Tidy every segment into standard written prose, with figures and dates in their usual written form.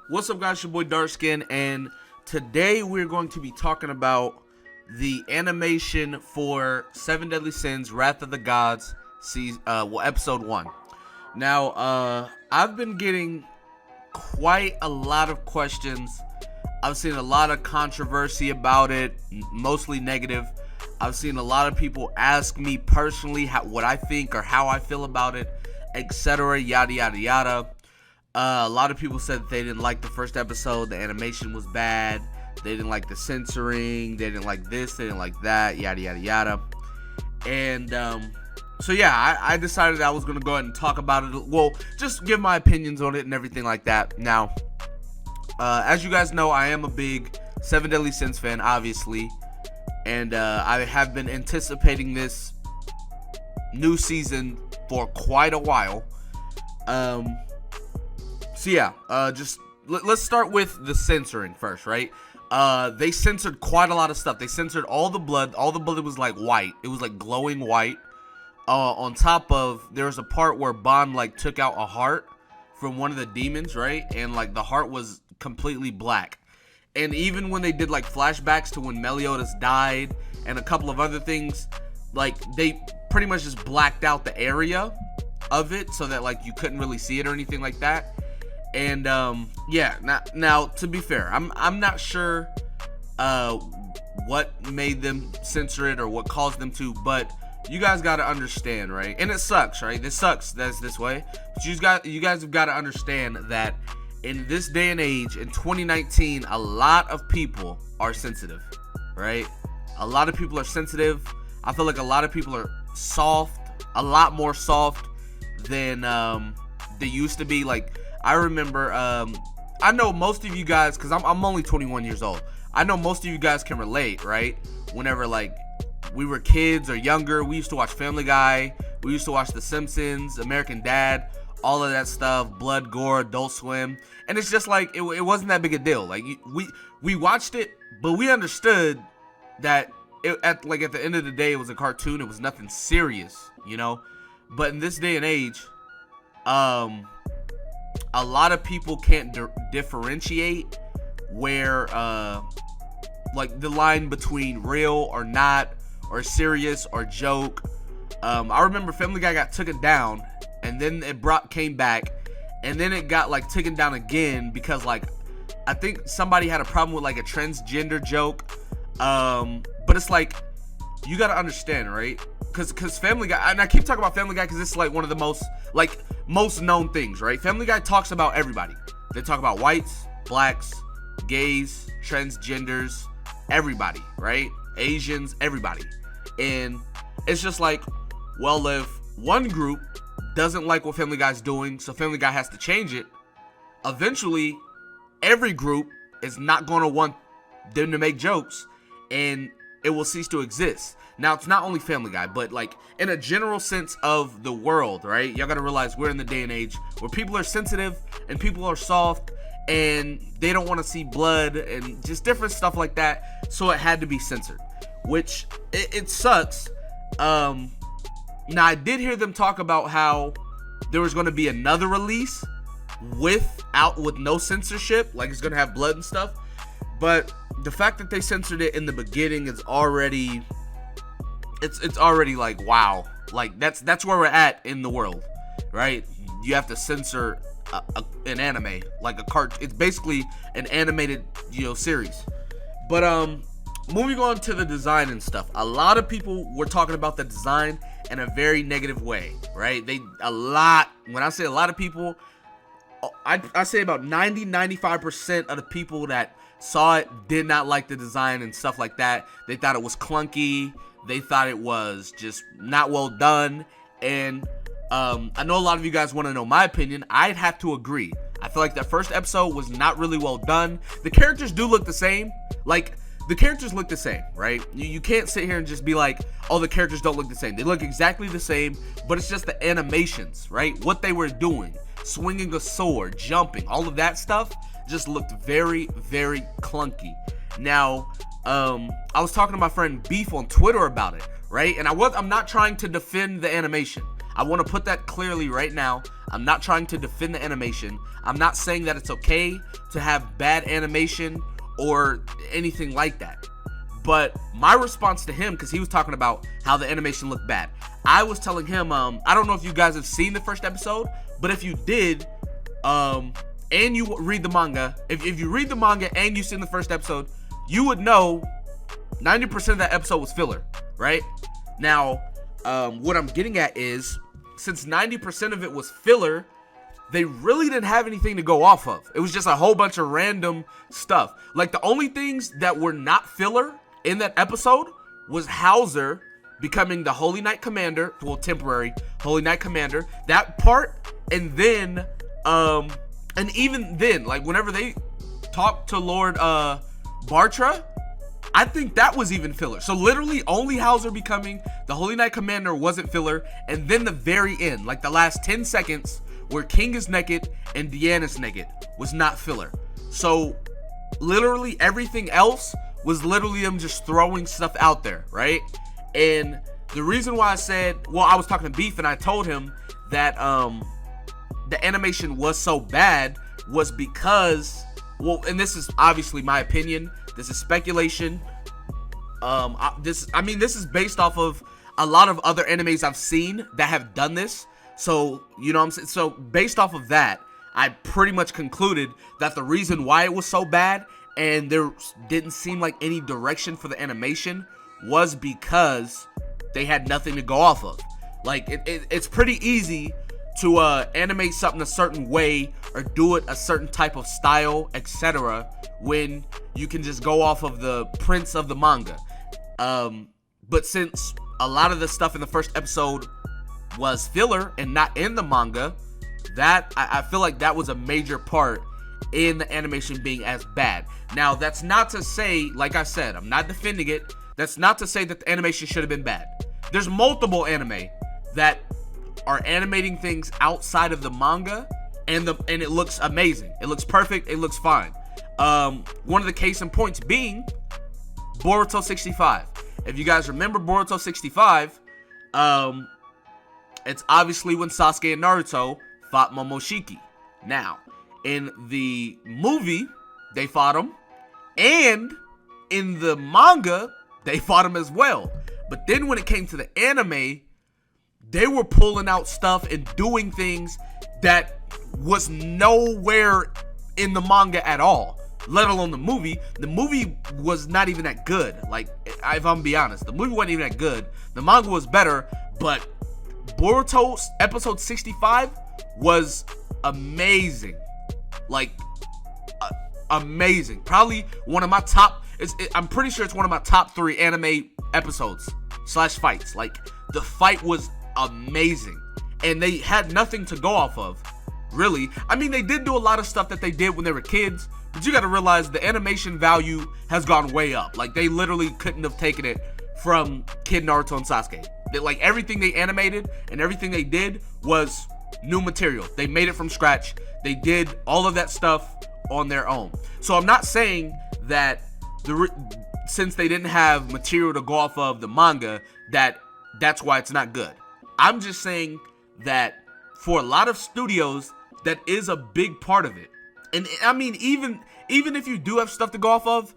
What's up, guys? Your boy Darkskin, and today we're going to be talking about the animation for Seven Deadly Sins: Wrath of the Gods, episode 1. Now, I've been getting quite a lot of questions. I've seen a lot of controversy about it, mostly negative. I've seen a lot of people ask me personally what I think or how I feel about it, etc. Yada yada yada. A lot of people said they didn't like the first episode. The animation was bad. They didn't like the censoring. They didn't like this. They didn't like that. Yada yada yada. And so yeah, I decided I was gonna go ahead and talk about it. Well, just give my opinions on it and everything like that. Now, as you guys know, I am a big Seven Deadly Sins fan, obviously, and I have been anticipating this new season for quite a while. So yeah, let's start with the censoring first, right? They censored quite a lot of stuff. They censored all the blood. All the blood was like white. It was like glowing white. On top of, there was a part where Bond like took out a heart from one of the demons, right? And like the heart was completely black. And even when they did like flashbacks to when Meliodas died and a couple of other things, like they pretty much just blacked out the area of it so that like you couldn't really see it or anything like that. And yeah, now to be fair, I'm not sure what made them censor it or what caused them to, but you guys got to understand, right? And it sucks, right? This sucks that's this way, but you guys have got to understand that in this day and age, in 2019, a lot of people are sensitive, right? A lot of people are sensitive. I feel like a lot of people are soft, a lot more soft than they used to be. Like, I remember, I know most of you guys, because I'm only 21 years old. I know most of you guys can relate, right? Whenever, like, we were kids or younger, we used to watch Family Guy. We used to watch The Simpsons, American Dad, all of that stuff, blood, gore, Adult Swim. And it's just like, it wasn't that big a deal. Like, we watched it, but we understood that at the end of the day, it was a cartoon. It was nothing serious, you know? But in this day and age, a lot of people can't differentiate where, like, the line between real or not, or serious or joke. I remember Family Guy got taken down, and then it came back, and then it got, like, taken down again because, like, I think somebody had a problem with, like, a transgender joke. But it's like, you gotta understand, right? Because Family Guy, and I keep talking about Family Guy because it's like one of the most known things, right? Family Guy talks about everybody. They talk about whites, blacks, gays, transgenders, everybody, right? Asians, everybody. And it's just like, well, if one group doesn't like what Family Guy's doing, so Family Guy has to change it, eventually every group is not going to want them to make jokes, and it will cease to exist. Now, it's not only Family Guy, but like in a general sense of the world, right? Y'all gotta realize we're in the day and age where people are sensitive and people are soft and they don't want to see blood and just different stuff like that. So it had to be censored, which it sucks. Now, I did hear them talk about how there was going to be another release with no censorship, like it's going to have blood and stuff. But the fact that they censored it in the beginning is already, it's already like, wow, like that's where we're at in the world, right? You have to censor an anime, like a cart. It's basically an animated, series. But moving on to the design and stuff, a lot of people were talking about the design in a very negative way, right? When I say a lot of people, I say about 95% of the people that saw it did not like the design and stuff like that. They thought it was clunky. They thought it was just not well done. And I know a lot of you guys want to know my opinion. I'd have to agree. I feel like that first episode was not really well done. The characters do look the same. Like, the characters look the same, right? You can't sit here and just be like, oh, the characters don't look the same. They look exactly the same, but it's just the animations, right? What they were doing, swinging a sword, jumping, all of that stuff just looked very, very clunky. Now, I was talking to my friend Beef on Twitter about it, right? And I'm not trying to defend the animation. I want to put that clearly right now. I'm not trying to defend the animation. I'm not saying that it's okay to have bad animation or anything like that. But my response to him, because he was talking about how the animation looked bad, I was telling him, I don't know if you guys have seen the first episode, but if you did, and you read the manga, if you read the manga and you've seen the first episode, you would know 90% of that episode was filler, right? Now, what I'm getting at is, since 90% of it was filler, they really didn't have anything to go off of. It was just a whole bunch of random stuff. Like, the only things that were not filler in that episode was Hauser becoming the Holy Knight Commander, well, temporary Holy Knight Commander, that part, and then, and even then, like, whenever they talked to Lord, Bartra, I think that was even filler. So literally only Hauser becoming the Holy Knight Commander wasn't filler, and then the very end, like the last 10 seconds where King is naked and Deanna is naked, was not filler. So literally everything else was literally them just throwing stuff out there, right? And the reason why I said, well, I was talking to Beef and I told him that the animation was so bad was because, well, and this is obviously my opinion, this is speculation. This is based off of a lot of other animes I've seen that have done this. So, you know what I'm saying? So, based off of that, I pretty much concluded that the reason why it was so bad and there didn't seem like any direction for the animation was because they had nothing to go off of. Like, it's pretty easy to animate something a certain way or do it a certain type of style, etc., when you can just go off of the prints of the manga. But since a lot of the stuff in the first episode was filler and not in the manga, that I feel like that was a major part in the animation being as bad. Now, that's not to say, like I said, I'm not defending it. That's not to say that the animation should have been bad. There's multiple anime that are animating things outside of the manga, and it looks amazing. It looks perfect. It looks fine. One of the case in points being Boruto 65. If you guys remember Boruto 65, it's obviously when Sasuke and Naruto fought Momoshiki. Now, in the movie, they fought him, and in the manga, they fought him as well. But then when it came to the anime, they were pulling out stuff and doing things that was nowhere in the manga at all, let alone the movie. The movie was not even that good. Like, if I'm gonna be honest, the movie wasn't even that good. The manga was better, but Boruto episode 65 was amazing. Like, amazing. Probably one of my top, I'm pretty sure it's one of my top 3 anime episodes / fights. Like, the fight was amazing, and they had nothing to go off of, really. I mean, they did do a lot of stuff that they did when they were kids, but you gotta realize the animation value has gone way up. Like, they literally couldn't have taken it from Kid Naruto and Sasuke. Like, everything they animated and everything they did was new material. They made it from scratch. They did all of that stuff on their own. So I'm not saying that since they didn't have material to go off of the manga, that's why it's not good. I'm just saying that for a lot of studios, that is a big part of it. And I mean, even if you do have stuff to go off of,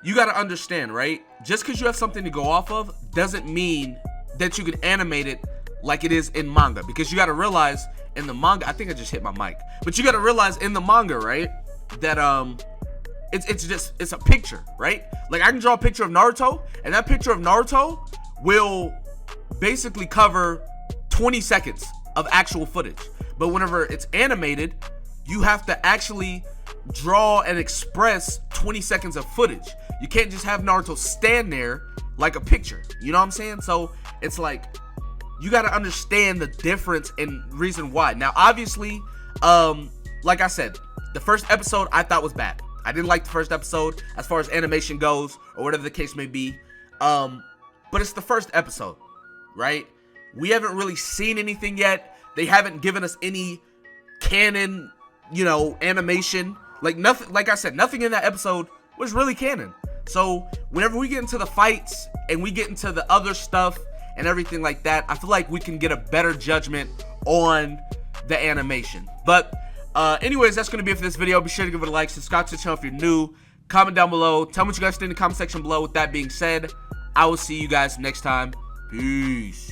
you got to understand, right? Just because you have something to go off of doesn't mean that you can animate it like it is in manga. Because you got to realize in the manga, I think I just hit my mic, but you got to realize in the manga, right, that it's a picture, right? Like, I can draw a picture of Naruto, and that picture of Naruto will basically cover 20 seconds of actual footage. But whenever it's animated, you have to actually draw and express 20 seconds of footage. You can't just have Naruto stand there like a picture. You know what I'm saying? So it's like, you got to understand the difference and reason why. Now, obviously, like I said, the first episode I thought was bad. I didn't like the first episode as far as animation goes, or whatever the case may be. But it's the first episode, right? We haven't really seen anything yet. They haven't given us any canon, animation. Like, nothing, like I said, nothing in that episode was really canon. So whenever we get into the fights and we get into the other stuff and everything like that, I feel like we can get a better judgment on the animation. But anyways, that's going to be it for this video. Be sure to give it a like, subscribe to the channel if you're new, comment down below, tell me what you guys think in the comment section below. With that being said, I will see you guys next time. Peace.